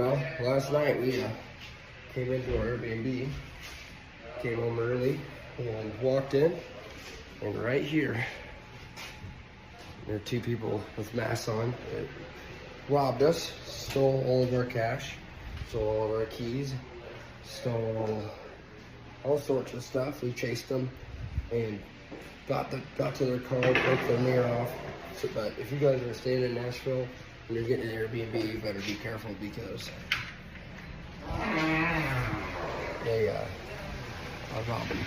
Well, last night we came into our Airbnb, came home early, and walked in, and right here, there are two people with masks on that robbed us, stole all of our cash, stole all of our keys, stole all sorts of stuff. We chased them and got to their car, broke their mirror off. So, but if you guys are staying in Nashville and you're getting an Airbnb, you better be careful because they are robbing.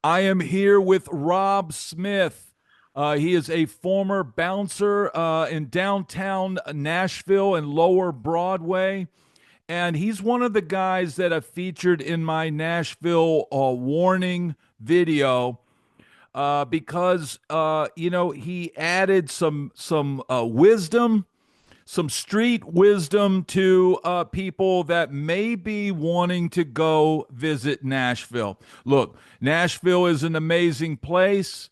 I am here with Rob Smith. He is a former bouncer in downtown Nashville and Lower Broadway. And he's one of the guys that I featured in my Nashville warning video because, he added some wisdom, some street wisdom to people that may be wanting to go visit Nashville. Look, Nashville is an amazing place.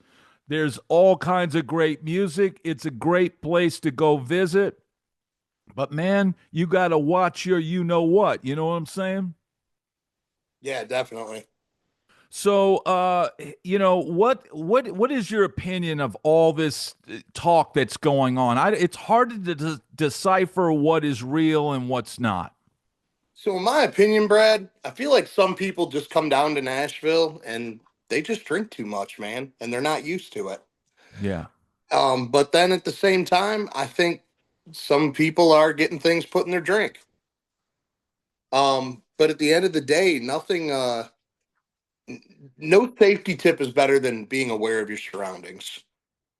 There's all kinds of great music. It's a great place to go visit. But man, you got to watch your you know what. You know what I'm saying? Yeah, definitely. So, what is your opinion of all this talk that's going on? It's hard to decipher what is real and what's not. So, in my opinion, Brad, I feel like some people just come down to Nashville and they just drink too much, man, and they're not used to it. Yeah. But then at the same time, I think some people are getting things put in their drink. But at the end of the day, no safety tip is better than being aware of your surroundings.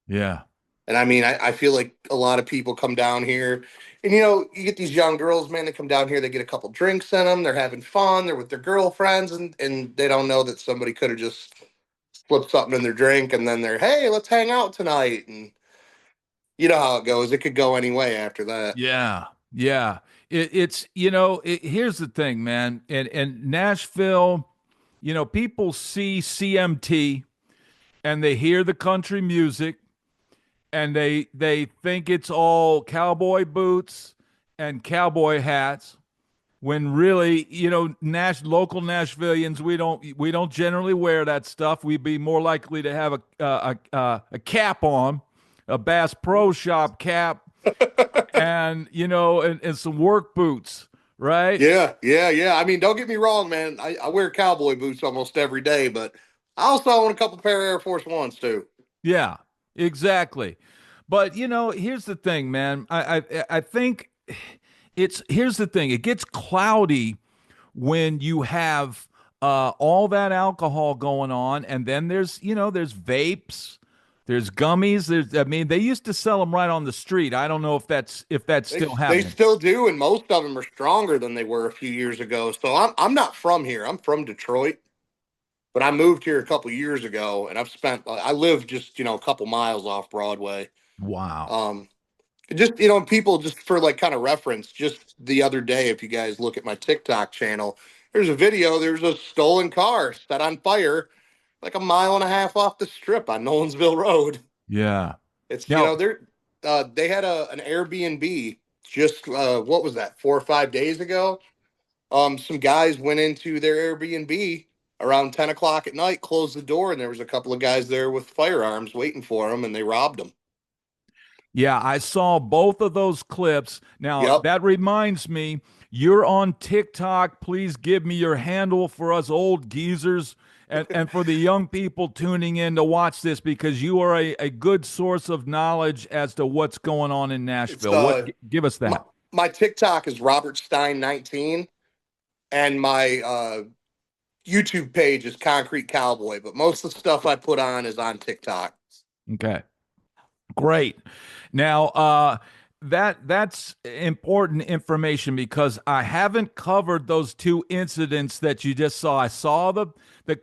Yeah. And I mean, I feel like a lot of people come down here and, you get these young girls, man, they come down here, they get a couple drinks in them, they're having fun, they're with their girlfriends, and they don't know that somebody could have just slipped something in their drink, and then they're, hey, let's hang out tonight. And you know how it goes. It could go any way after that. Yeah. Yeah. Here's the thing, man. In Nashville, people see CMT and they hear the country music and they think it's all cowboy boots and cowboy hats when really, local Nashvillians, we don't generally wear that stuff. We'd be more likely to have a cap on, a Bass Pro Shop cap, and some work boots, right? Yeah. I mean, don't get me wrong, man. I wear cowboy boots almost every day, but I also own a couple pair of Air Force Ones too. Yeah, exactly. But here's the thing, man. I think here's the thing. It gets cloudy when you have all that alcohol going on, and then there's vapes. There's gummies. They used to sell them right on the street. I don't know if that's still happening. They still do, and most of them are stronger than they were a few years ago. So I'm not from here. I'm from Detroit, but I moved here a couple years ago, and I live just a couple miles off Broadway. Wow. Just people just for like kind of reference. Just the other day, if you guys look at my TikTok channel, there's a video. There's a stolen car set on fire like a mile and a half off the strip on Nolensville Road. Yeah. It's, they had an Airbnb just, what was that, 4 or 5 days ago? Some guys went into their Airbnb around 10 o'clock at night, closed the door, and there was a couple of guys there with firearms waiting for them, and they robbed them. Yeah, I saw both of those clips. Now, That reminds me, you're on TikTok. Please give me your handle for us old geezers. And for the young people tuning in to watch this, because you are a good source of knowledge as to what's going on in Nashville. Give us that. My TikTok is Robert Stein 19, and my YouTube page is Concrete Cowboy. But most of the stuff I put on is on TikTok. Okay, great. Now, that's important information because I haven't covered those two incidents that you just saw. I saw the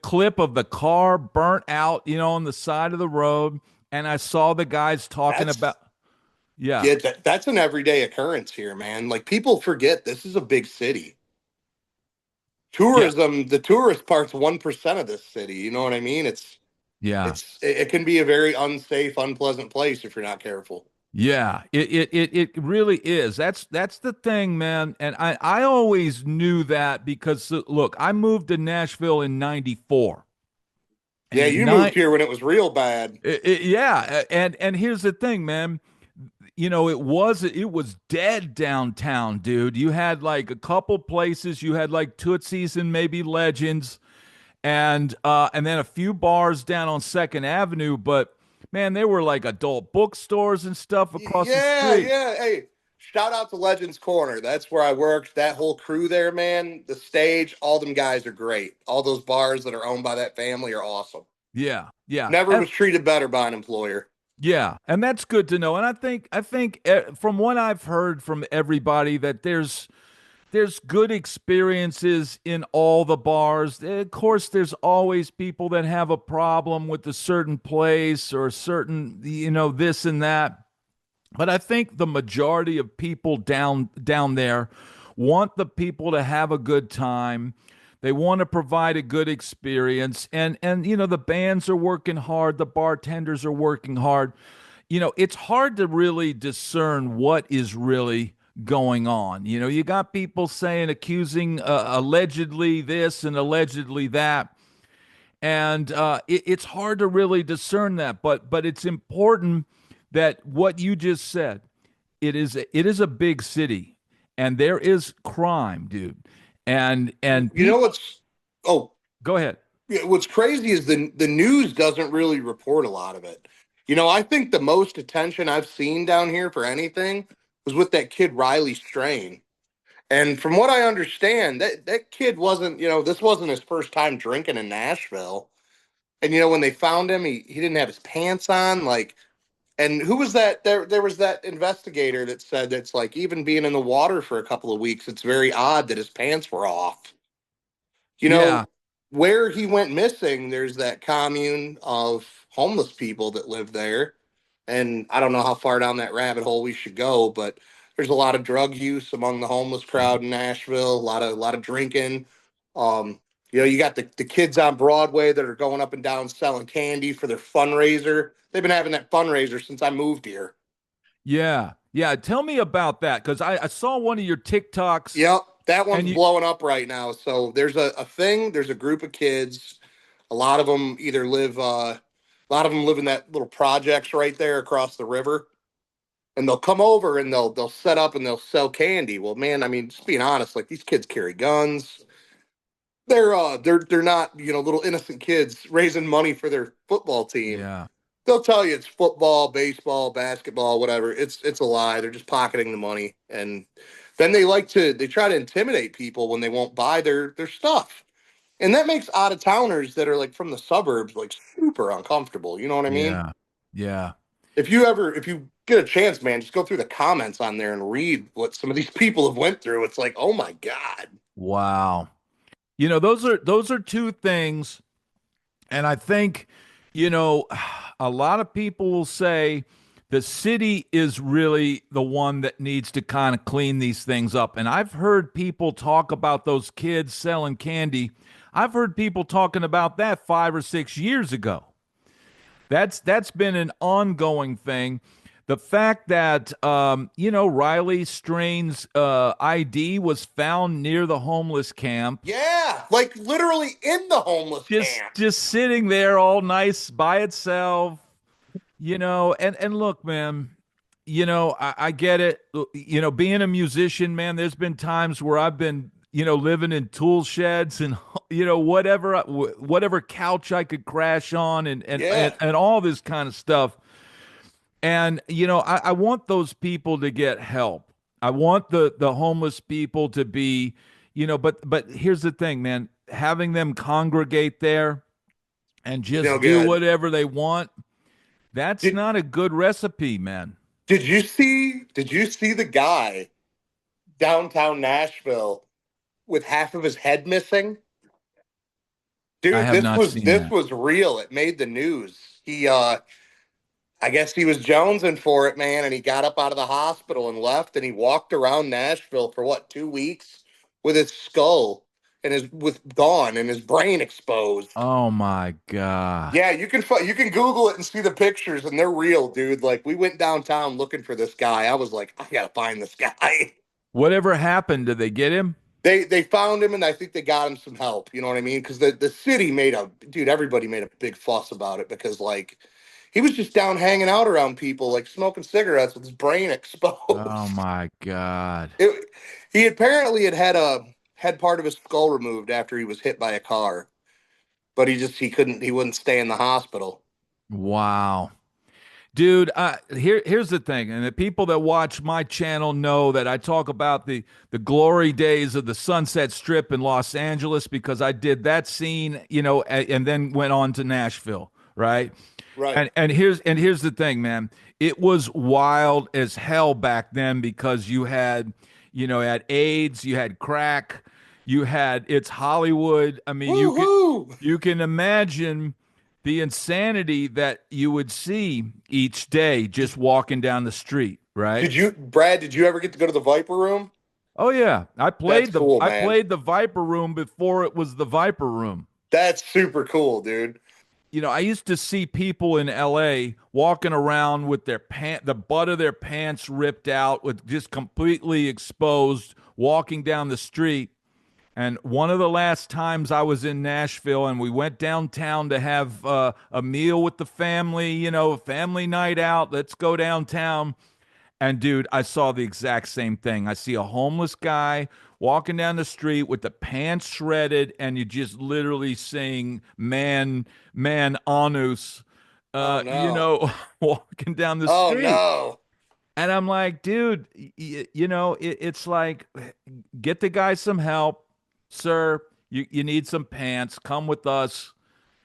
clip of the car burnt out, on the side of the road, and I saw the guys talking about. Yeah, that's an everyday occurrence here, man. Like, people forget this is a big city. Tourism, the tourist part's 1% of this city. You know what I mean? It can be a very unsafe, unpleasant place if you're not careful. Yeah, it really is. That's the thing, man. And I always knew that because look, I moved to Nashville in '94, and Yeah, in you moved nine, here when it was real bad. yeah, and here's the thing, man. It was dead downtown, dude. You had like a couple places. You had like Tootsie's and maybe Legends, and then a few bars down on Second Avenue. But man, there were like adult bookstores and stuff across the Yeah, street. yeah. Hey, shout out to Legends Corner. That's where I worked. That whole crew there, man. The stage, all them guys are great. All those bars that are owned by that family are awesome. Yeah, yeah. Never was treated better by an employer. Yeah, and that's good to know. And I think from what I've heard from everybody that there's good experiences in all the bars. Of course, there's always people that have a problem with a certain place or certain, this and that. But I think the majority of people down there want the people to have a good time. They want to provide a good experience, and the bands are working hard, the bartenders are working hard. It's hard to really discern what is really going on. You got people saying, accusing, allegedly this and allegedly that, and it's hard to really discern that. But it's important that what you just said. It is a big city, and there is crime, dude, and You know people. what's oh Go ahead. yeah, what's crazy is the news doesn't really report a lot of it. I think the most attention I've seen down here for anything was with that kid Riley Strain. And from what I understand, that kid wasn't, this wasn't his first time drinking in Nashville. And when they found him, he didn't have his pants on. Like, and who was that? There was that investigator that said that's like even being in the water for a couple of weeks, it's very odd that his pants were off. You Yeah, know, where he went missing, there's that commune of homeless people that live there. And I don't know how far down that rabbit hole we should go, but there's a lot of drug use among the homeless crowd in Nashville, a lot of drinking. You got the kids on Broadway that are going up and down selling candy for their fundraiser. They've been having that fundraiser since I moved here. yeah, yeah. Tell me about that because I saw one of your TikToks, Yep, that and one's you, blowing up right now. So there's a thing. There's a group of kids. A lot of them either live. A lot of them live in that little projects right there across the river, and they'll come over and they'll set up and they'll sell candy. Well, man, I mean, just being honest, like these kids carry guns. They're not little innocent kids raising money for their football team. yeah, They'll tell you it's football, baseball, basketball, whatever. It's a lie. They're just pocketing the money, and then they try to intimidate people when they won't buy their stuff, and that makes out of towners that are like from the suburbs like super uncomfortable. You know what I mean? yeah, yeah. If you get a chance, man, just go through the comments on there and read what some of these people have went through. It's like, oh my god. Wow. Those are two things, and I think, you know, a lot of people will say the city is really the one that needs to kind of clean these things up. And I've heard people talk about those kids selling candy. I've heard people talking about that 5 or 6 years ago. That's been an ongoing thing. The fact that Riley Strain's ID was found near the homeless camp, Yeah, like literally in the homeless just camp. just sitting there all nice by itself, and look, man, I get it. Being a musician, man, there's been times where I've been, living in tool sheds and whatever couch I could crash on, and Yeah. and all this kind of stuff. And I want those people to get help. I want the homeless people to be, but here's the thing, man, having them congregate there and No just do good. whatever they want, that's Did not a good recipe, man. did you see the guy downtown Nashville with half of his head missing? I Dude, have this not was seen this that. was real. It made the news. He I guess he was jonesing for it, man, and he got up out of the hospital and left and he walked around Nashville for what, 2 weeks with his skull and his brain exposed. Oh my God. Yeah, you can Google it and see the pictures, and they're real, dude. Like we went downtown looking for this guy. I was like, I gotta find this guy. Whatever happened? Did they get him? They found him, and I think they got him some help. You know what I mean? Because the city everybody made a big fuss about it because like he was just down hanging out around people, like smoking cigarettes with his brain Oh exposed. my God. He apparently had part of his skull removed after he was hit by a car, but he wouldn't stay in the hospital. Wow. Dude, here's the thing, and the people that watch my channel know that I talk about the glory days of the Sunset Strip in Los Angeles because I did that scene, and then went on to Nashville, right? Right. And here's the thing, man. It was wild as hell back then because you had AIDS, you had crack, it's Hollywood. I mean, you could Woohoo! you can imagine the insanity that you would see each day just walking down the street, right? Brad, did you ever get to go to the Viper Room? Oh yeah, I That's played the cool, I man. played the Viper Room before it was the Viper Room. That's super cool, dude. I used to see people in LA walking around with the butt of their pants ripped out, with just completely exposed, walking down the street. And one of the last times I was in Nashville and we went downtown to have a meal with the family, a family night out, let's go downtown. And dude, I saw the exact same thing. I see a homeless guy walking down the street with the pants shredded, and you just literally saying, man, anus, Oh no. walking down the Oh street. no. And I'm like, dude, it's like, get the guy some help, sir. You need some pants. Come with us.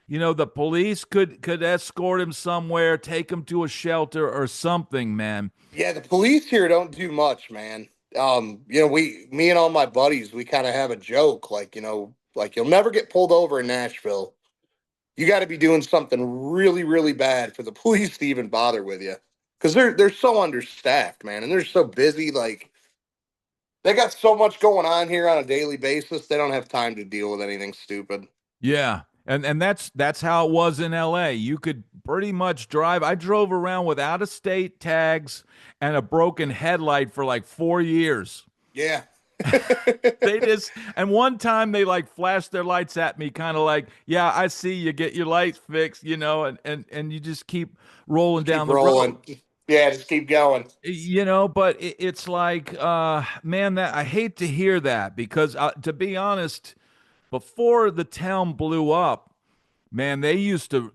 The police could escort him somewhere, take him to a shelter or something, man. Yeah, the police here don't do much, man. Me and all my buddies, we kind of have a joke, like, like you'll never get pulled over in Nashville. You got to be doing something really, really bad for the police to even bother with you, because they're so understaffed, man, and they're so busy. Like they got so much going on here on a daily basis, they don't have time to deal with anything stupid. Yeah. And that's how it was in LA. You could pretty much drive. I drove around with out of state tags and a broken headlight for like 4 years. Yeah. And one time they like flashed their lights at me, kind of like, yeah, I see you, get your lights fixed, and you just keep rolling Keep down the rolling. road. Yeah, just keep going. But it's like, man, that I hate to hear that because to be honest, before the town blew up, man, they used to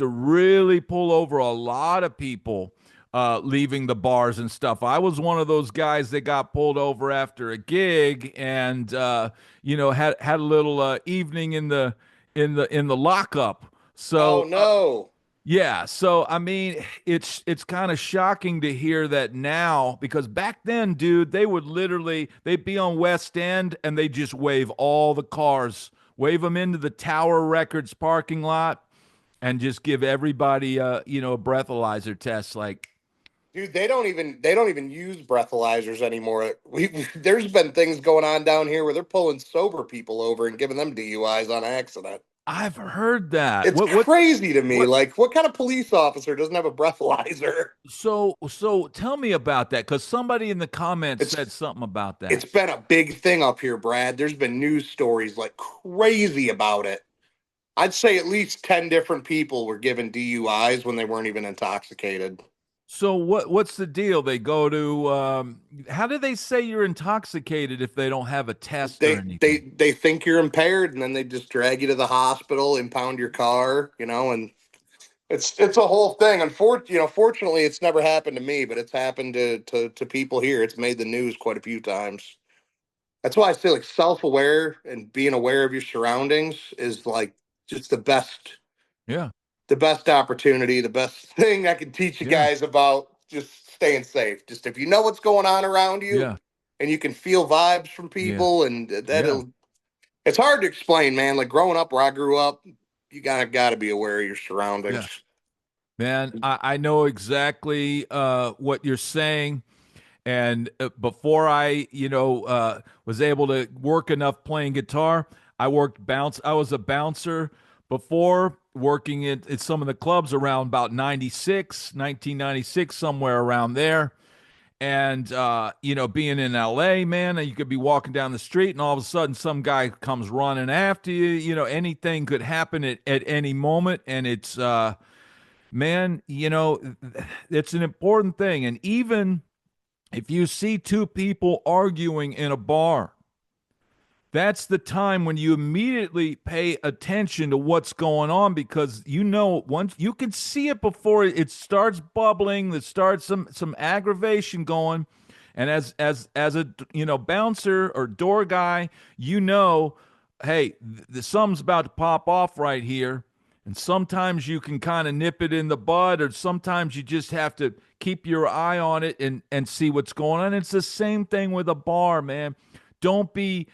really pull over a lot of people leaving the bars and stuff. I was one of those guys that got pulled over after a gig and had a little evening in the lockup. Oh So no. yeah, so I mean, it's kind of shocking to hear that now because back then, dude, they'd be on West End and they just wave all the cars, wave them into the Tower Records parking lot, and just give everybody a breathalyzer test. Like, Dude, they don't even use breathalyzers anymore. There's been things going on down here where they're pulling sober people over and giving them DUIs on accident. I've heard that. It's What crazy to me. what? Like, what kind of police officer doesn't have a breathalyzer? So tell me about that because somebody in the comments It's said something about it's that. been a big thing up here, Brad. There's been news stories like crazy about it. I'd say at least 10 different people were given DUIs when they weren't even intoxicated. So what's the deal? They go to how do they say you're intoxicated if they don't have a test or anything? They think you're impaired, and then they just drag you to the hospital, impound your car, and it's a whole thing. Fortunately, it's never happened to me, but it's happened to people here. It's made the news quite a few times. That's why I say like self-aware and being aware of your surroundings is like just Yeah, the best opportunity, the best thing I can teach you yeah, guys about just staying safe. Just if you know what's going on around you yeah, and you can feel vibes from yeah, people, and yeah, it's hard to explain, man. Like growing up where I grew up, you gotta be aware of your surroundings. yeah. Man, I know exactly what you're saying. And before I was able to work enough playing guitar, I was a bouncer before, working at some of the clubs around about 1996, somewhere around there. And being in LA, man, you could be walking down the street and all of a sudden some guy comes running after you. Anything could happen at any moment. And it's man, it's an important thing. And even if you see two people arguing in a bar, that's the time when you immediately pay attention to what's going on, because once you can see it before it starts bubbling, that starts some aggravation going. And as a bouncer or door guy, hey, something's about to pop off right here. And sometimes you can kind of nip it in the bud, or sometimes you just have to keep your eye on it and see what's going on. It's the same thing with a bar, man. Don't be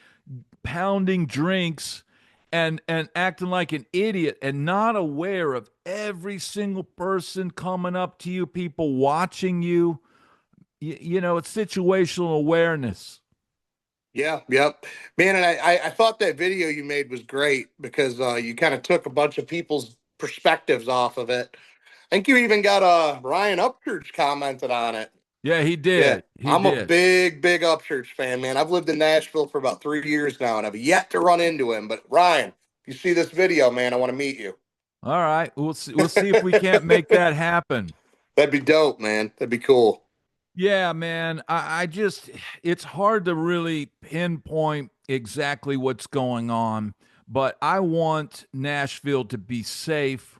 pounding drinks and acting like an idiot and not aware of every single person coming up to you, people watching you. It's situational awareness. Yeah, yep, man. And I thought that video you made was great because you kind of took a bunch of people's perspectives off of it. I think you even got Ryan Upchurch commented on it. Yeah, he Yeah, did. I'm a big Upchurch fan, man. I've lived in Nashville for about 3 years now, and I've yet to run into him. But Ryan, if you see this video, man, I want to meet you. All right, we'll see. We'll see if we can't make that happen. That'd be dope, man. That'd be cool. Yeah, man. I just, it's hard to really pinpoint exactly what's going on, but I want Nashville to be safe.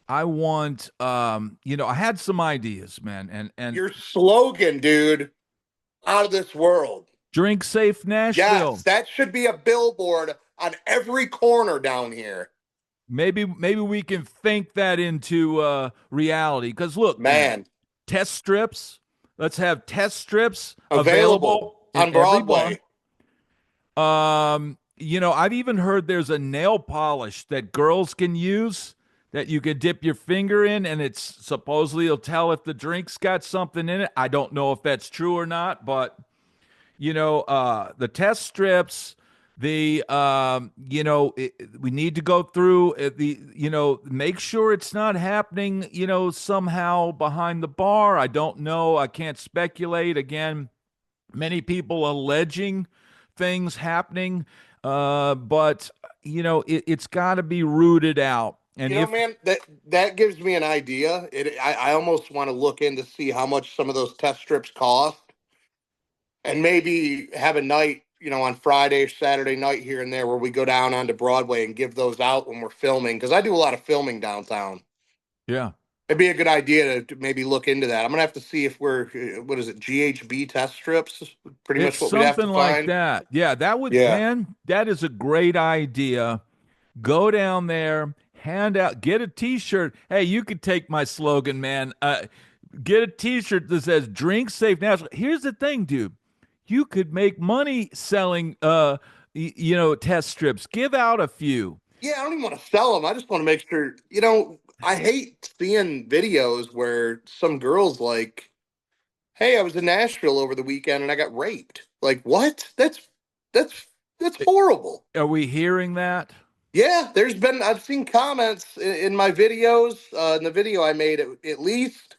I want, I had some ideas, man, and your slogan, dude, out of this world. Drink safe Nashville. Yes, that should be a billboard on every corner down here. Maybe we can think that into reality. Because look, man, test strips. Let's have test strips available on Broadway. I've even heard there's a nail polish that girls can use that you can dip your finger in, and it's supposedly it'll tell if the drink's got something in it. I don't know if that's true or not, but the test strips, we need to go through make sure it's not happening, somehow behind the bar. I don't know. I can't speculate. Again, many people alleging things happening, but it's got to be rooted out. And man, that gives me an idea. I almost want to look in to see how much some of those test strips cost, and maybe have a night, on Friday or Saturday night here and there where we go down onto Broadway and give those out when we're filming, because I do a lot of filming downtown. Yeah. It'd be a good idea to maybe look into that. I'm going to have to see if we're, what is it, GHB test strips? Pretty much what we'd have to find. Something like that. Yeah, man, that is a great idea. Go down there, hand out, get a T-shirt. Hey, you could take my slogan, man. Get a T-shirt that says "Drink Safe Nashville." Here's the thing, dude. You could make money selling, test strips. Give out a few. Yeah, I don't even want to sell them. I just want to make sure, I hate seeing videos where some girl's like, "Hey, I was in Nashville over the weekend and I got raped." Like, what? That's horrible. Are we hearing that? Yeah, I've seen comments in my videos, in the video I made, at least,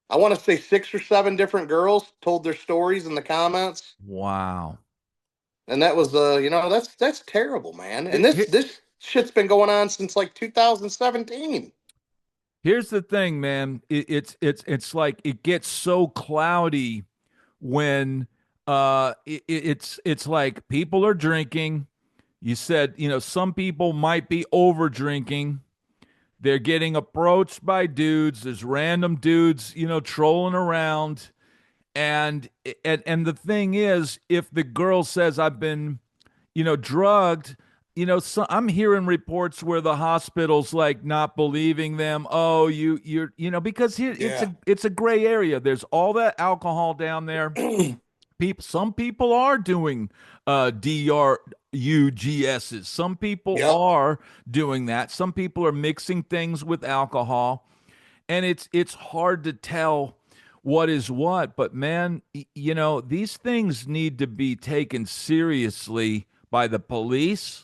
I want to say 6 or 7 different girls told their stories in the comments. Wow. And that was, that's terrible, man. And this shit's been going on since like 2017. Here's the thing, man. It's like it gets so cloudy when it's like people are drinking. You said, some people might be over drinking. They're getting approached by dudes. There's random dudes, trolling around. And the thing is, if the girl says I've been, drugged, so I'm hearing reports where the hospital's like not believing them. Oh, you're because it's a gray area. There's all that alcohol down there. Some people are doing DRUGSs. Some people are doing that. Some people are mixing things with alcohol, and it's hard to tell what is what. But man, these things need to be taken seriously by the police,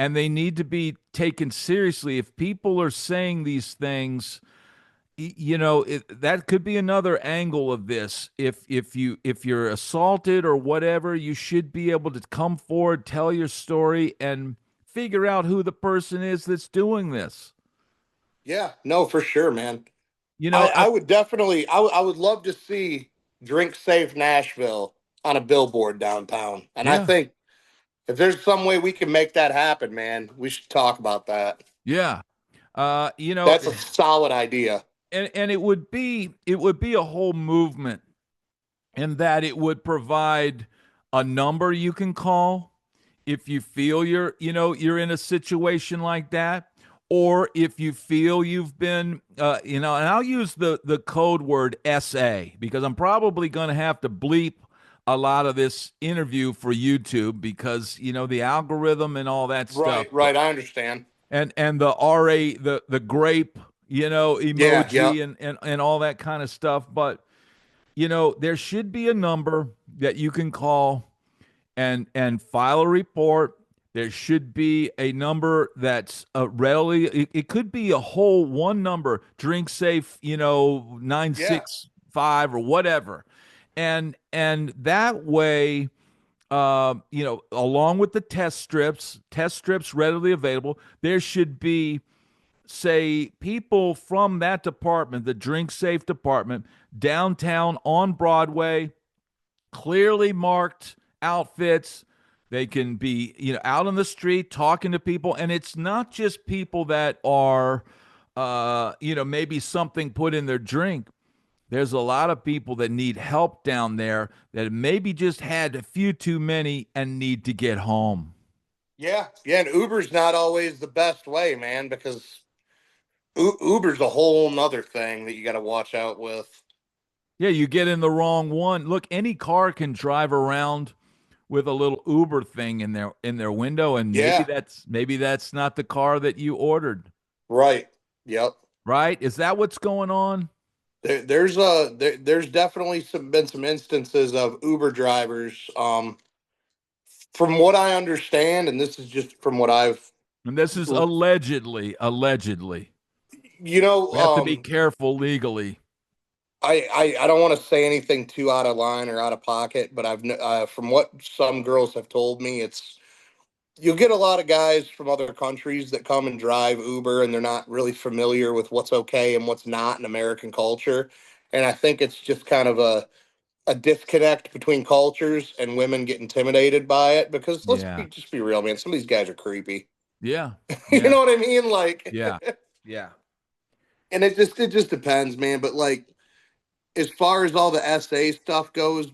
and they need to be taken seriously. If people are saying these things, that could be another angle of this. If you're assaulted or whatever, you should be able to come forward, tell your story, and figure out who the person is that's doing this. Yeah, no, for sure, man. You know, I would definitely, I would love to see Drink Safe Nashville on a billboard downtown. And I yeah, think if there's some way we can make that happen, man, we should talk about that. yeah. Uh, you know, That's a solid idea. and it would be a whole movement, in that it would provide a number you can call if you feel you're in a situation like that, or if you feel you've been and I'll use the code word SA, because I'm probably going to have to bleep a lot of this interview for YouTube, because the algorithm and all that stuff. Right, right. I understand. And the RA, the grape, Yeah, yeah. emoji, and all that kind of stuff. But there should be a number that you can call and file a report. There should be a number that's readily. It could be a whole one number, drink safe, Yeah. 965 or whatever, and that way, along with the test strips readily available, there should be, say, people from that department, the drink safe department, downtown on Broadway, clearly marked outfits. They can be, out on the street talking to people. And it's not just people that are, maybe something put in their drink. There's a lot of people that need help down there that maybe just had a few too many and need to get home. Yeah, yeah. And Uber's not always the best way, man, because Uber's a whole nother thing that you got to watch out with. Yeah, you get in the wrong one. Look, any car can drive around with a little Uber thing in their window, and maybe Yeah, that's not the car that you ordered. right. Yep. Right? Is that what's going on? There's definitely been some instances of Uber drivers. From what I understand, and this is just from what I've, And this is allegedly. you know, We have to be careful legally. I don't want to say anything too out of line or out of pocket, but from what some girls have told me, it's you'll get a lot of guys from other countries that come and drive Uber, and they're not really familiar with what's okay and what's not in American culture. And I think it's just kind of a disconnect between cultures, and women get intimidated by it because Yeah. just be real, man. Some of these guys are creepy. Yeah. You Yeah. know what I mean? Like, Yeah. Yeah. and it just depends, man. But like, as far as all the SA stuff goes,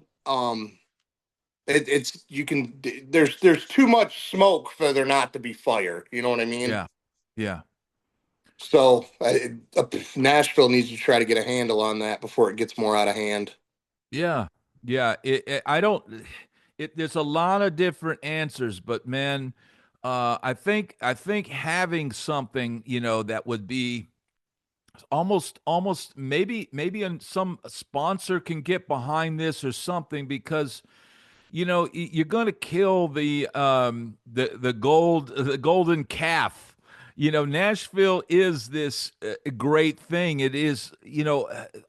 it's you can there's too much smoke for there not to be fire. You know what I mean? Yeah. Yeah. So Nashville needs to try to get a handle on that before it gets more out of hand. Yeah. Yeah. I don't. There's a lot of different answers, but man, I think having something, that would be almost maybe some sponsor can get behind this or something, because you're going to kill the golden calf. Nashville is this great thing. It is,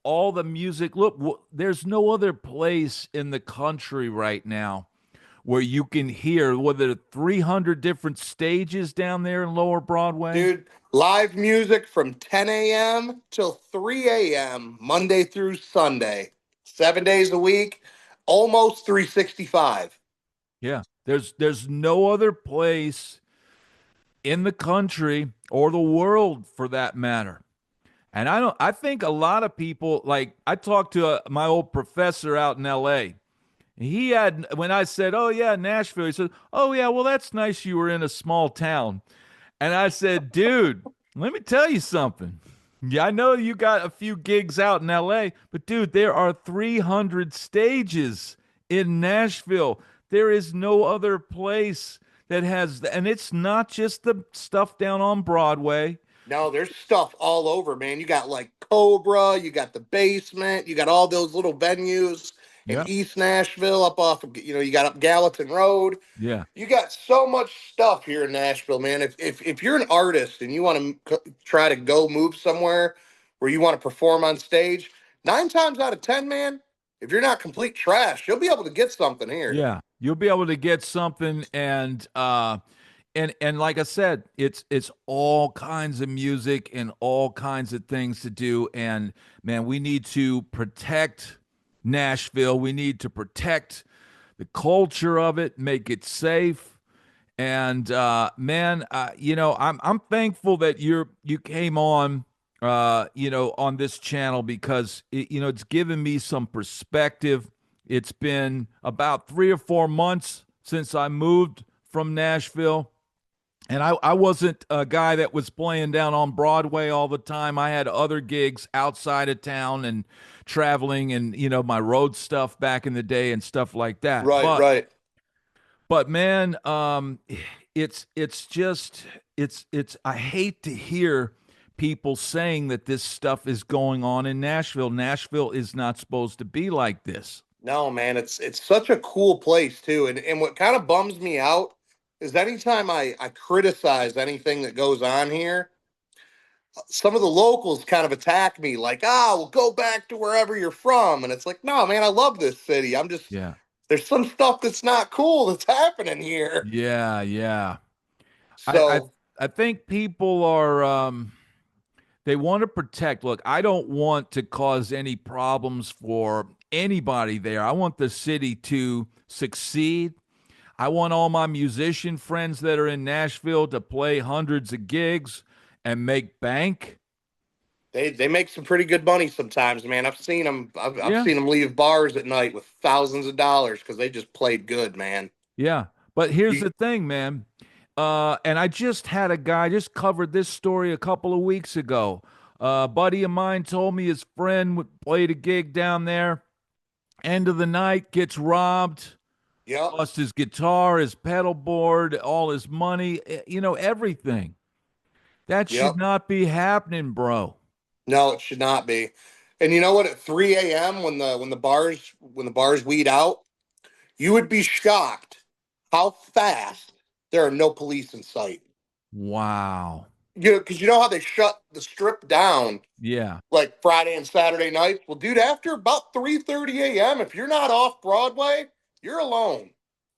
all the music. Look, there's no other place in the country right now where you can hear, whether 300 different stages down there in Lower Broadway. Dude, live music from 10 a.m. till 3 a.m. Monday through Sunday, 7 days a week, almost 365. Yeah, there's no other place in the country, or the world for that matter. And I think a lot of people, like, I talked to my old professor out in LA. He had, when I said, "Oh yeah, Nashville," he said, "Oh yeah, well that's nice you were in a small town." And I said, "Dude, let me tell you something. Yeah, I know you got a few gigs out in LA, but dude, there are 300 stages in Nashville. There is no other place that has, and it's not just the stuff down on Broadway. No, there's stuff all over, man. You got like Cobra, you got the basement, you got all those little venues. in Yep. East Nashville, up off, you got up Gallatin Road. Yeah. You got so much stuff here in Nashville, man. If you're an artist and you want to try to go move somewhere where you want to perform on stage, 9 times out of 10, man, if you're not complete trash, you'll be able to get something here. Yeah. You'll be able to get something, and like I said, it's all kinds of music and all kinds of things to do. And man, we need to protect Nashville. We need to protect the culture of it, make it safe. And man, I'm thankful that you came on, on this channel, because it's given me some perspective. It's been about 3 or 4 months since I moved from Nashville. And I wasn't a guy that was playing down on Broadway all the time. I had other gigs outside of town and traveling, and my road stuff back in the day and stuff like that. Right, right. But man, it's just it's I hate to hear people saying that this stuff is going on in Nashville. Nashville is not supposed to be like this. No, man, it's such a cool place too. And what kind of bums me out is anytime I criticize anything that goes on here, some of the locals kind of attack me like, well, go back to wherever you're from. And it's like, no, man, I love this city. Yeah. There's some stuff that's not cool that's happening here. Yeah, yeah. I So, I think people are they want to protect. Look, I don't want to cause any problems for anybody there. I want the city to succeed. I want all my musician friends that are in Nashville to play hundreds of gigs and make bank. they make some pretty good money sometimes, man. I've seen them. I've Yeah. seen them leave bars at night with thousands of dollars because they just played good, man. Yeah. But here's the thing, man. And I just had a guy, just covered this story a couple of weeks ago. A buddy of mine told me his friend played a gig down there. End of the night, gets robbed, Yep. lost his guitar, his pedal board, all his money, everything. That should Yep. not be happening, bro. No, it should not be. And you know what? At 3 a.m. when the bars weed out, you would be shocked how fast there are no police in sight. Wow. Because you know how they shut the strip down Yeah. like Friday and Saturday nights? Well, dude, after about 3:30 a.m., if you're not off Broadway, you're alone.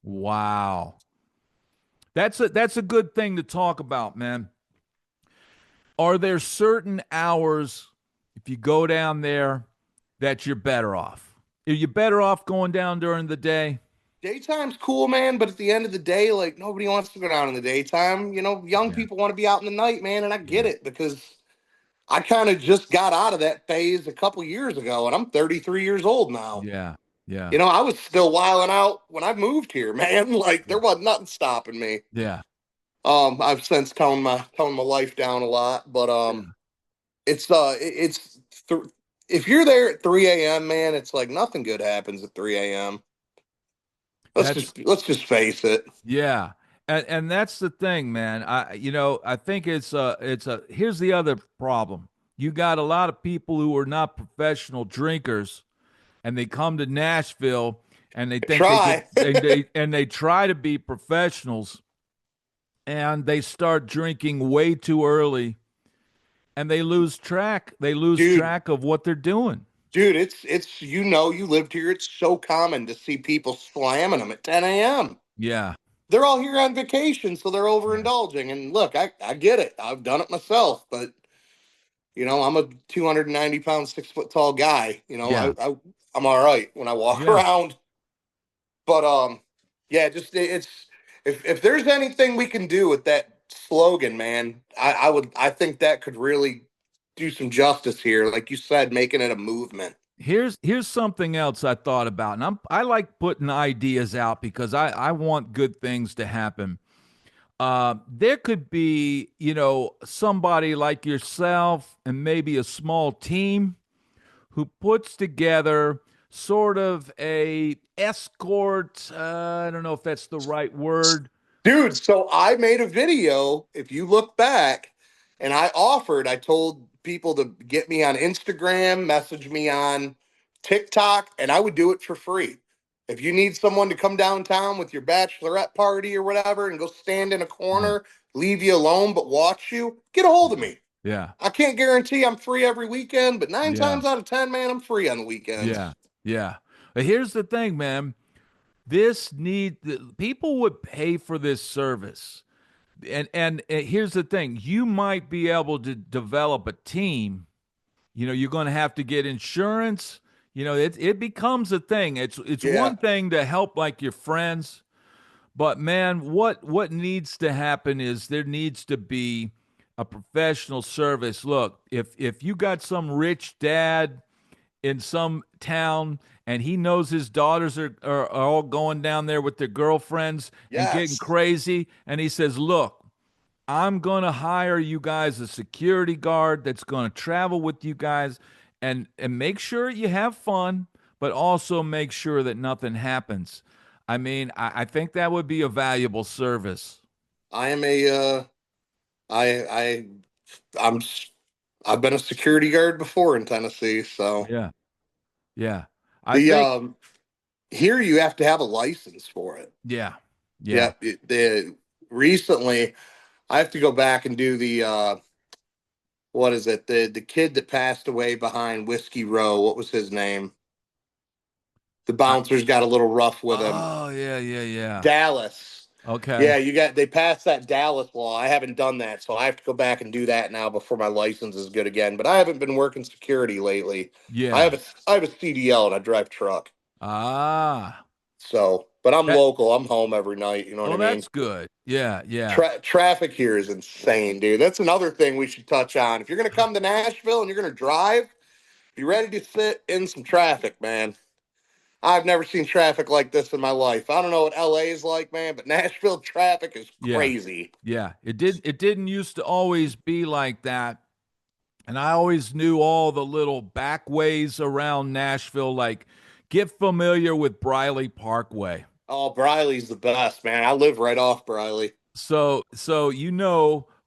Wow. That's a good thing to talk about, man. Are there certain hours, if you go down there, that you're better off? Are you better off going down during the day? Daytime's cool, man, but at the end of the day, like nobody wants to go down in the daytime. Young Yeah. people want to be out in the night, man, and I get Yeah. it because I kind of just got out of that phase a couple years ago, and I'm 33 years old now. Yeah. Yeah. I was still wilding out when I moved here, man. Like there wasn't nothing stopping me. Yeah. I've since toned my life down a lot, but it's if you're there at 3 a.m., man, it's like nothing good happens at 3 a.m. That's Let's just face it. Yeah. And that's the thing, man. I think it's a here's the other problem. You got a lot of people who are not professional drinkers, and they come to Nashville and they think Try. they try to be professionals, and they start drinking way too early, and they lose track. They lose Dude. track of what they're doing. Dude, it's you lived here. It's so common to see people slamming them at 10 a.m. Yeah. They're all here on vacation, so they're overindulging. And look, I get it. I've done it myself, but I'm a 290-pound, 6 foot tall guy. Yeah. I'm all right when I walk Yeah. around. But yeah, just it's if there's anything we can do with that slogan, man, I think that could really do some justice here. Like you said, making it a movement. Here's something else I thought about, and I like putting ideas out because I want good things to happen. There could be, somebody like yourself and maybe a small team who puts together sort of a escort. I don't know if that's the right word. Dude, so I made a video, if you look back, and I told people to get me on Instagram, message me on TikTok, and I would do it for free. If you need someone to come downtown with your bachelorette party or whatever and go stand in a Yeah. corner, leave you alone, but watch you, get a hold of me. Yeah. I can't guarantee I'm free every weekend, but nine Yeah. times out of 10, man, I'm free on the weekends. Yeah. Yeah. But here's the thing, man. People would pay for this service. And here's the thing. You might be able to develop a team. You're going to have to get insurance. It becomes a thing. It's Yeah. one thing to help like your friends, but man, what needs to happen is there needs to be a professional service. Look, if you got some rich dad in some town and he knows his daughters are all going down there with their girlfriends and getting Yes. crazy, and he says, look, I'm going to hire you guys a security guard that's going to travel with you guys and make sure you have fun, but also make sure that nothing happens. I mean, I think that would be a valuable service. I am I I'm s- I've been a security guard before in Tennessee, so Yeah. Yeah. I the think, here you have to have a license for it. yeah. Yeah. Yeah, the recently I have to go back and do the what is it? The kid that passed away behind Whiskey Row. What was his name? The I, bouncers got a little rough with him. oh, yeah. Yeah. Yeah. Dallas. Okay. Yeah, they passed that Dallas law. I haven't done that, so I have to go back and do that now before my license is good again. But I haven't been working security lately. Yeah. I have a CDL and I drive truck. Ah, So, but I'm that, local. I'm home every night. You know what I oh, mean? that's good. Yeah. Yeah. Traffic here is insane, dude. That's another thing we should touch on. If you're gonna come to Nashville and you're gonna drive, be ready to sit in some traffic, man. I've never seen traffic like this in my life. I don't know what LA is like, man, but Nashville traffic is Yeah. crazy. Yeah. It didn't used to always be like that. And I always knew all the little back ways around Nashville, like get familiar with Briley Parkway. Oh, Briley's the best, man. I live right off Briley. So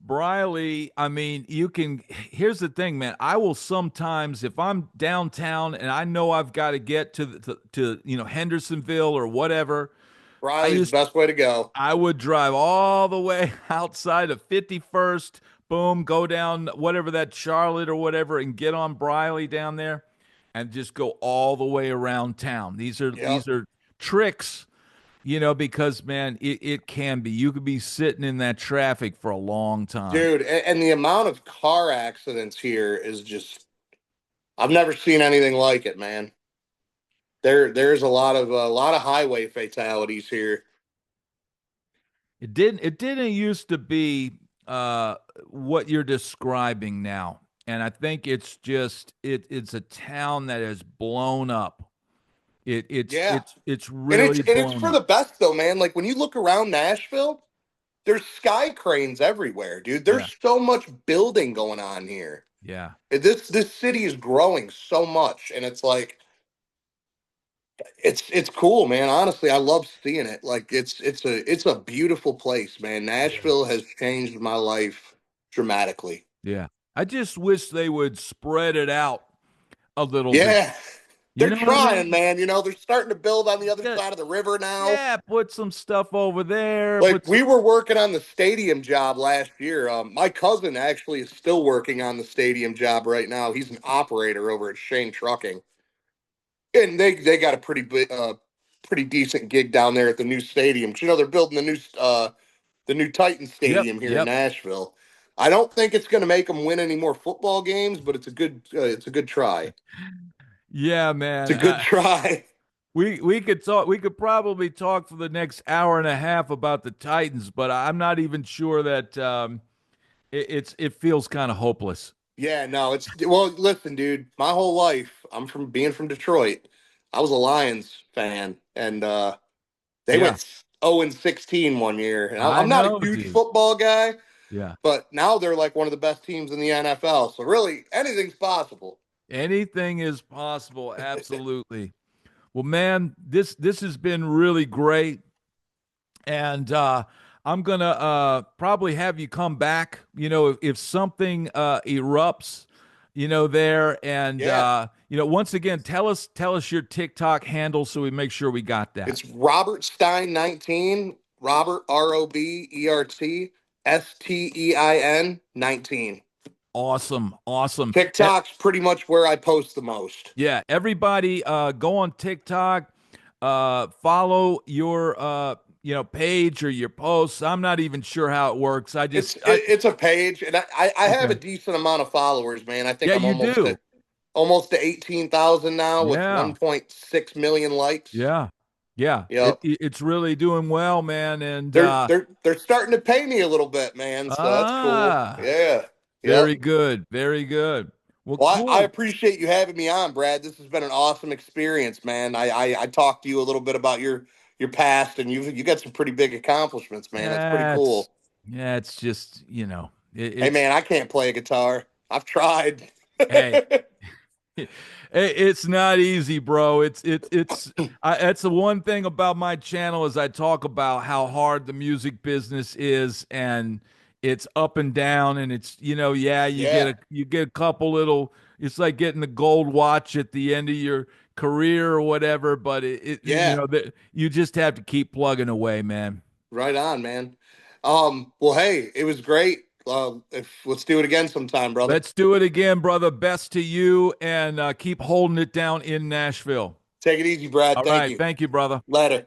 Briley, I mean, here's the thing, man. I will sometimes, if I'm downtown and I know I've got to get to Hendersonville or whatever, I Briley's the used best way to go. I would drive all the way outside of 51st, boom, go down whatever that Charlotte or whatever, and get on Briley down there, and just go all the way around town. These are Yep. these are tricks, because man, it can be. You could be sitting in that traffic for a long time. Dude, and the amount of car accidents here is just I've never seen anything like it, man. There's a lot of highway fatalities here. It didn't used to be what you're describing now. And I think it's a town that has blown up. Yeah. It's And it's really and it's blown for up. the best though, man. Like when you look around Nashville, there's sky cranes everywhere, dude. Yeah. There's so much building going on here. Yeah. This city is growing so much, and it's like it's cool, man. Honestly, I love seeing it. Like it's a beautiful place, man. Nashville has changed my life dramatically. Yeah. I just wish they would spread it out a little bit. Yeah, You they're know what I trying, mean? man. They're starting to build on the other Yeah, side of the river now. yeah, put some stuff over there. Like Put some, we were working on the stadium job last year. My cousin actually is still working on the stadium job right now. He's an operator over at Shane Trucking, and they got a pretty decent gig down there at the new stadium. 'Cause, they're building the new Titan yep, Stadium here in yep. Nashville. I don't think it's going to make them win any more football games, but it's a good try. Yeah, It's man. a good try. We could talk. We could probably talk for the next hour and a half about the Titans, but I'm not even sure that it feels kind of hopeless. Yeah, no, well, listen, dude, my whole life, I'm from being from Detroit. I was a Lions fan, and they Yeah, went 0-16 one year. And I I'm not a know, huge dude. football guy, Yeah, but now they're like one of the best teams in the NFL. So really, anything's possible. anything is possible. Absolutely. Well, man, this has been really great, and I'm gonna probably have you come back. If something erupts, there. And Yeah. once again, tell us your TikTok handle so we make sure we got that. It's Robert Stein 19. Robert RobertStein 19. Awesome. Awesome. TikTok's pretty much where I post the most. Yeah, everybody go on TikTok, follow your page or your posts. I'm not even sure how it works. It's a page, and I have Okay. a decent amount of followers, man. I think Yeah, I'm you do. almost to 18,000 now with Yeah. 1.6 million likes. Yeah. Yeah. Yep. It's really doing well, man. And They're starting to pay me a little bit, man. So that's cool. ah, Yeah. very Yep. good. Very good. Well, Well, I cool. appreciate you having me on, Brad. This has been an awesome experience, man. I talked to you a little bit about your past, and you got some pretty big accomplishments, man. That's pretty Yeah, cool. it's just, Hey, it's man, I can't play a guitar. I've tried. hey, it's not easy, bro. That's the one thing about my channel is I talk about how hard the music business is, and it's up and down, and it's yeah, Yeah. you get a couple little. It's like getting the gold watch at the end of your career or whatever, but Yeah. you just have to keep plugging away, man. Right on, man. Well, hey, it was great. If let's do it again sometime, brother. Let's do it again, brother. Best to you, and keep holding it down in Nashville. Take it easy, Brad. All Thank right, you. thank you, brother. Later.